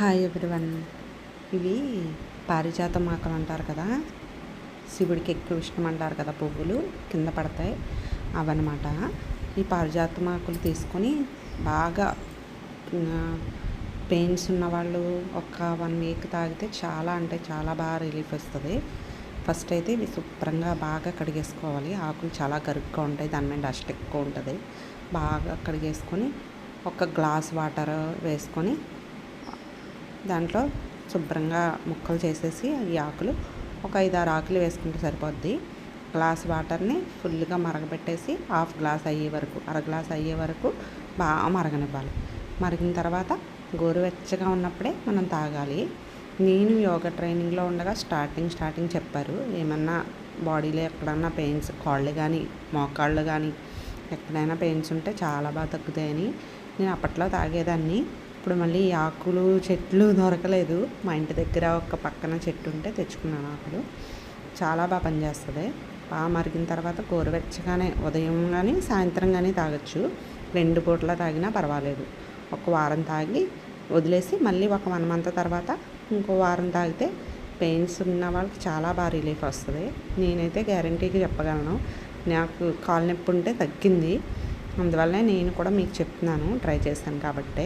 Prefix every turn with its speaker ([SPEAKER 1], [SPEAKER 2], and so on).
[SPEAKER 1] Hi everyone. ఇవి పారిజాతం ఆకులు అంటారు కదా, శివుడికి ఎక్కువ ఇష్టం అంటారు కదా, పువ్వులు కింద పడతాయి అవన్నమాట. ఈ పారిజాతం ఆకులు తీసుకొని బాగా పెయిన్స్ ఉన్నవాళ్ళు ఒక 1 వీక్ తాగితే చాలా అంటే చాలా బాగా రిలీఫ్ వస్తుంది. ఫస్ట్ అయితే ఇవి శుభ్రంగా బాగా కడిగేసుకోవాలి. ఆకులు చాలా గరుగ్గా ఉంటాయి, దాని మీద డస్ట్ ఎక్కువ ఉంటుంది. బాగా కడిగేసుకొని ఒక గ్లాస్ వాటర్ వేసుకొని దాంట్లో శుభ్రంగా ముక్కలు చేసేసి ఈ ఆకులు ఒక 5-6 ఆకులు వేసుకుంటే సరిపోద్ది. గ్లాస్ వాటర్ని ఫుల్గా మరగబెట్టేసి హాఫ్ గ్లాస్ అయ్యే వరకు, అర గ్లాస్ అయ్యే వరకు బాగా మరగనివ్వాలి. మరిగిన తర్వాత గోరువెచ్చగా ఉన్నప్పుడే మనం తాగాలి. నేను యోగా ట్రైనింగ్లో ఉండగా స్టార్టింగ్ చెప్పారు, ఏమన్నా బాడీలో ఎక్కడన్నా పెయిన్స్, కాళ్ళు కానీ మోకాళ్ళు కానీ ఎక్కడైనా పెయిన్స్ ఉంటే చాలా బాగా తగ్గుతాయని. నేను అప్పట్లో తాగేదాన్ని. ఇప్పుడు మళ్ళీ ఆకులు చెట్లు దొరకలేదు. మా ఇంటి దగ్గర ఒక పక్కన చెట్టు ఉంటే తెచ్చుకున్నాను ఆకులు. చాలా బాగా పనిచేస్తుంది. బాగా మరిగిన తర్వాత గోరువెచ్చగానే ఉదయం కానీ సాయంత్రం కానీ తాగొచ్చు. 2 పూటలా తాగినా పర్వాలేదు. ఒక వారం తాగి వదిలేసి మళ్ళీ ఒక 1 మంత్ తర్వాత ఇంకో వారం తాగితే పెయిన్స్ ఉన్న వాళ్ళకి చాలా బాగా రిలీఫ్ వస్తుంది. నేనైతే గ్యారంటీగా చెప్పగలను. నాకు కాలు నొప్పి ఉంటే తగ్గింది. అందువల్లనే నేను కూడా మీకు చెప్తున్నాను, ట్రై చేశాను కాబట్టే.